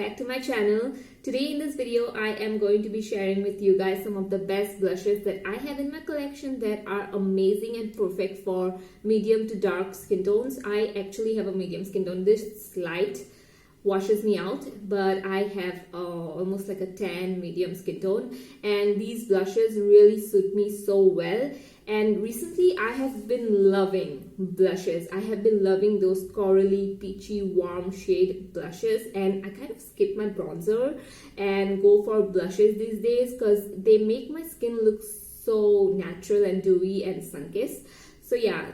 back to my channel. Today in this video I am going to be sharing with you guys some of the best blushes that I have in my collection that are amazing and perfect for medium to dark skin tones. I actually have a medium skin tone. This light washes me out, but I have almost like a tan medium skin tone, and these blushes really suit me so well. And recently I have been loving blushes. I have been loving those corally, peachy, warm shade blushes, and I kind of skip my bronzer and go for blushes these days because they make my skin look so natural and dewy and sun-kissed. So yeah,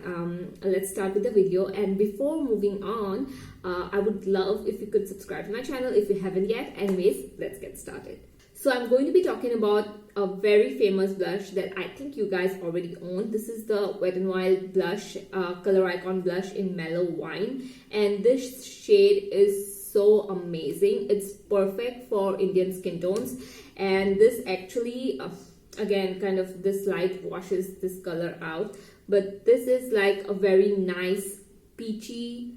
let's start with the video. And before moving on, I would love if you could subscribe to my channel if you haven't yet. Anyways, let's get started. So I'm going to be talking about a very famous blush that I think you guys already own. This is the Wet n Wild blush, Coloricon blush in Mellow Wine. And this shade is so amazing. It's perfect for Indian skin tones. And this actually, again, kind of this light washes this color out. But this is like a very nice peachy,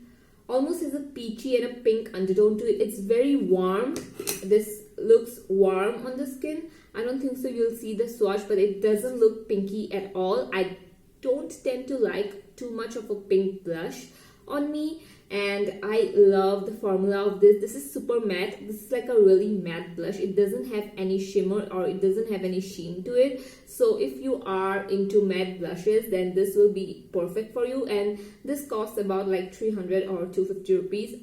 almost has a peachy and a pink undertone to it. It's very warm. This looks warm on the skin. I don't think so you'll see the swatch, but it doesn't look pinky at all. I don't tend to like too much of a pink blush on me, and I love the formula of this. This is super matte. This is like a really matte blush. It doesn't have any shimmer or it doesn't have any sheen to it. So if you are into matte blushes, then this will be perfect for you. And this costs about like 300 or 250 rupees.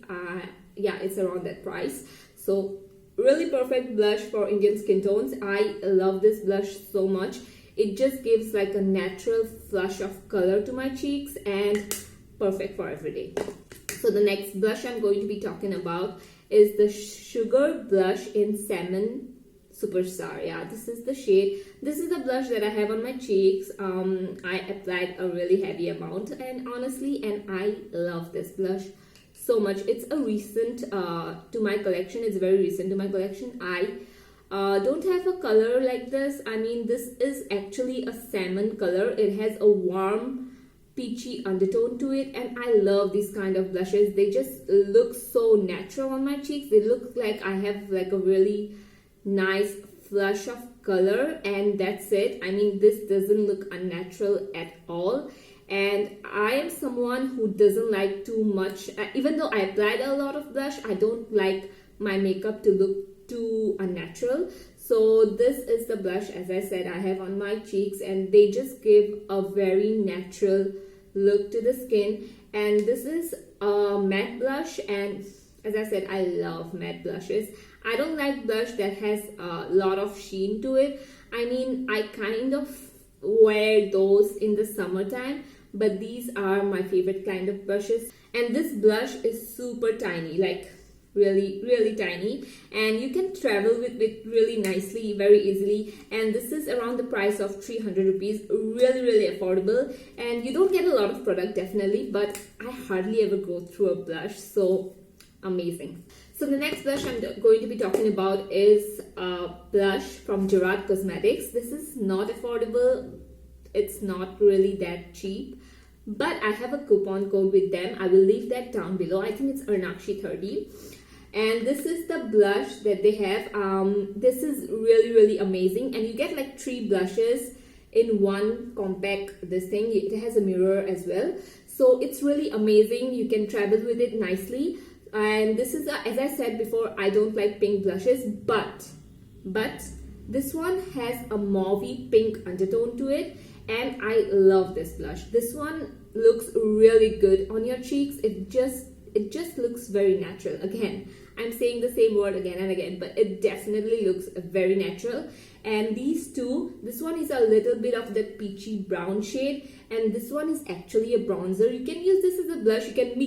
Yeah, it's around that price. So really perfect blush for Indian skin tones. I love this blush so much. It just gives like a natural flush of color to my cheeks and perfect for everyday. So the next blush I'm going to be talking about is the Sugar Blush in Salmon Superstar. Yeah, this is the shade. This is the blush that I have on my cheeks. I applied a really heavy amount, and honestly, I love this blush so much. It's a recent to my collection. It's very recent to my collection. I don't have a color like this. I mean, this is actually a salmon color. It has a warm peachy undertone to it, and I love these kind of blushes. They just look so natural on my cheeks. They look like I have like a really nice flush of color, and that's it. I mean, this doesn't look unnatural at all. And I am someone who doesn't like too much, even though I applied a lot of blush, I don't like my makeup to look too unnatural. So this is the blush, as I said, I have on my cheeks, and they just give a very natural look to the skin. And this is a matte blush, and as I said, I love matte blushes. I don't like blush that has a lot of sheen to it. I mean, I kind of wear those in the summertime, but these are my favorite kind of blushes. And this blush is super tiny, like really tiny, and you can travel with it really nicely, very easily. And this is around the price of 300 rupees. Really affordable, and you don't get a lot of product, definitely, but I hardly ever go through a blush. So amazing. So the next blush I'm going to be talking about is a blush from Gerard Cosmetics. This is not affordable. It's not really that cheap, but I have a coupon code with them. I will leave that down below. I think it's Arnakshi30. And this is the blush that they have. This is really amazing, and you get like 3 blushes in one compact this thing. It has a mirror as well, so it's really amazing. You can travel with it nicely. And this is as I said before, I don't like pink blushes, but this one has a mauvey pink undertone to it, and I love this blush. This one looks really good on your cheeks. It just looks very natural. Again, I'm saying the same word again and again, but it definitely looks very natural. And these two, this one is a little bit of that peachy brown shade, and this one is actually a bronzer. You can use this as a blush. You can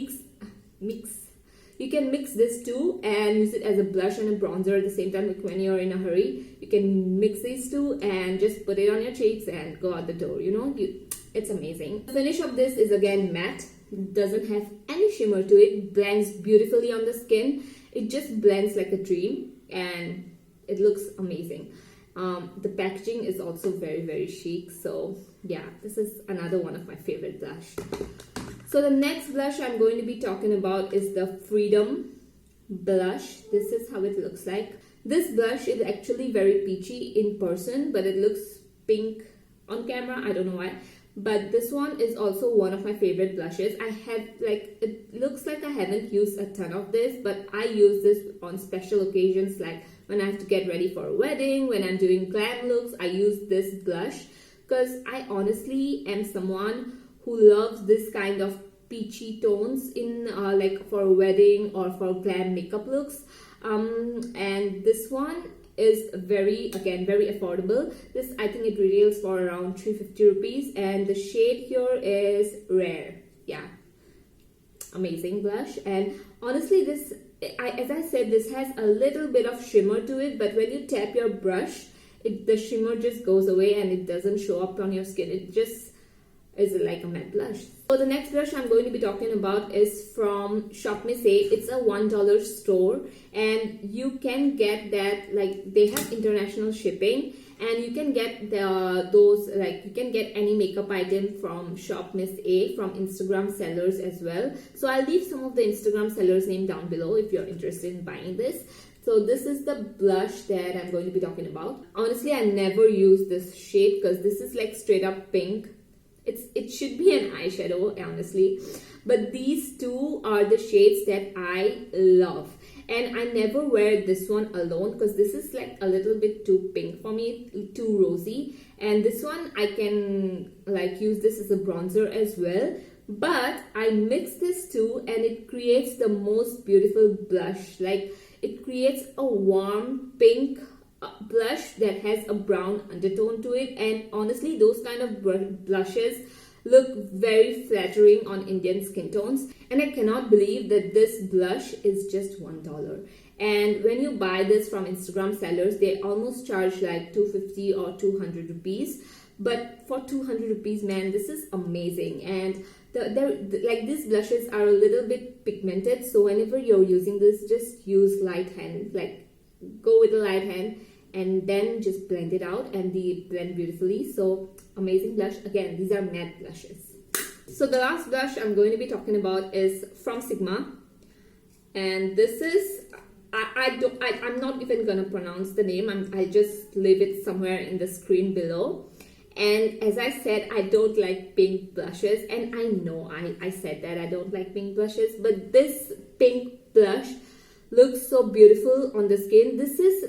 mix this two and use it as a blush and a bronzer at the same time. Like when you're in a hurry, you can mix these two and just put it on your cheeks and go out the door. You know, it's amazing. The finish of this is again matte. It doesn't have any shimmer to it. Blends beautifully on the skin. It just blends like a dream, and it looks amazing. The packaging is also very chic. So yeah, this is another one of my favorite blush. So the next blush I'm going to be talking about is the Freedom Blush. This is how it looks like. This blush is actually very peachy in person, but it looks pink on camera. I don't know why. But this one is also one of my favorite blushes. I have it looks like I haven't used a ton of this, but I use this on special occasions, like when I have to get ready for a wedding, when I'm doing glam looks, I use this blush because I honestly am someone who loves this kind of peachy tones in like for a wedding or for glam makeup looks. And this one is very affordable. This, I think it retails for around 350 rupees, and the shade here is Rare. Yeah, amazing blush. And honestly, this, as I said, this has a little bit of shimmer to it, but when you tap your brush, the shimmer just goes away and it doesn't show up on your skin. It just is like a matte blush. So the next blush I'm going to be talking about is from ShopMe. It's a $1 store, and you can get that, like, they have international shipping, and you can get you can get any makeup item from ShopMe from Instagram sellers as well. So I'll leave some of the Instagram sellers name down below if you're interested in buying this. So this is the blush that I'm going to be talking about. Honestly, I never use this shade because this is like straight up pink. It should be an eyeshadow, honestly, but these two are the shades that I love, and I never wear this one alone because this is like a little bit too pink for me, too rosy. And this one I can like use this as a bronzer as well, but I mix this two and it creates the most beautiful blush. Like, it creates a warm pink blush that has a brown undertone to it, and honestly, those kind of blushes look very flattering on Indian skin tones. And I cannot believe that this blush is just $1. And when you buy this from Instagram sellers, they almost charge like 250 or 200 rupees. But for 200 rupees, man, this is amazing. And like, these blushes are a little bit pigmented, so whenever you're using this, just use light hand, like go with a light hand and then just blend it out, and they blend beautifully. So amazing blush. Again, these are matte blushes. So the last blush I'm going to be talking about is from Sigma, and this is I'm not even gonna pronounce the name. I'll just leave it somewhere in the screen below. And as I said, I don't like pink blushes, and I know I said that I don't like pink blushes, but this pink blush looks so beautiful on the skin. This is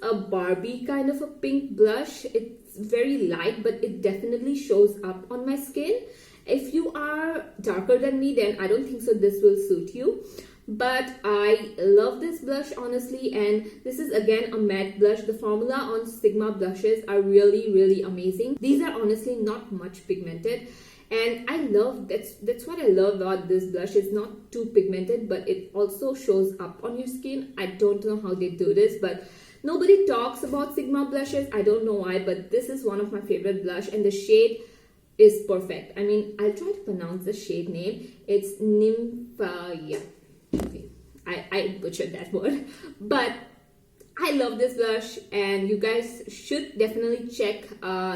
a Barbie kind of a pink blush. It's very light, but it definitely shows up on my skin. If you are darker than me, then I don't think so this will suit you. But I love this blush, honestly, and this is again a matte blush. The formula on Sigma blushes are really amazing. These are honestly not much pigmented, and I love that's what I love about this blush. It's not too pigmented, but it also shows up on your skin. I don't know how they do this, but nobody talks about Sigma blushes. I don't know why, but this is one of my favorite blush, and the shade is perfect. I mean, I'll try to pronounce the shade name. It's Nympha. Okay, I butchered that word, but I love this blush, and you guys should definitely check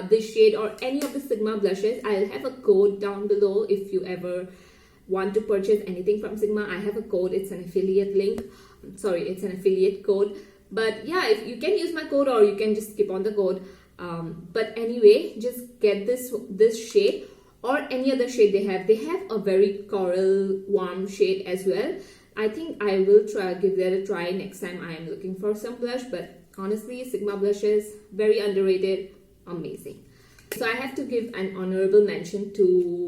this shade or any of the Sigma blushes. I'll have a code down below if you ever want to purchase anything from Sigma. I have a code. It's an affiliate link. Sorry, it's an affiliate code. But yeah, if you can use my code, or you can just skip on the code. But anyway, just get this shade or any other shade they have. They have a very coral warm shade as well. I think I will give that a try next time I am looking for some blush. But honestly, Sigma blushes, very underrated, amazing. So I have to give an honorable mention to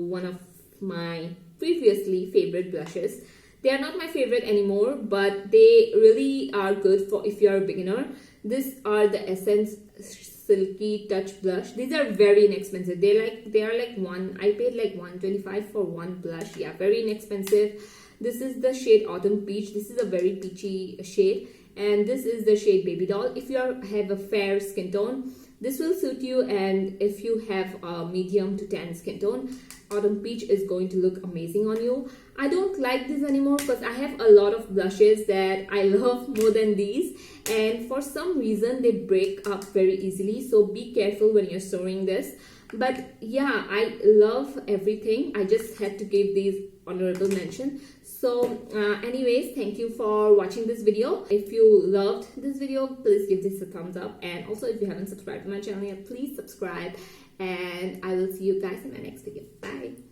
one of my previously favorite blushes. They are not my favorite anymore, but they really are good for if you are a beginner. These are the Essence Silky Touch Blush. These are very inexpensive. They are like I paid like 125 for one blush. Yeah, very inexpensive. This is the shade Autumn Peach. This is a very peachy shade, and this is the shade Baby Doll. If you have a fair skin tone, this will suit you, and if you have a medium to tan skin tone, Autumn Peach is going to look amazing on you. I don't like this anymore because I have a lot of blushes that I love more than these, and for some reason they break up very easily, so be careful when you're storing this. But yeah, I love everything. I just had to give these honorable mention. So anyways, thank you for watching this video. If you loved this video, please give this a thumbs up, and also if you haven't subscribed to my channel yet, please subscribe, and I will see you guys in my next video. Bye.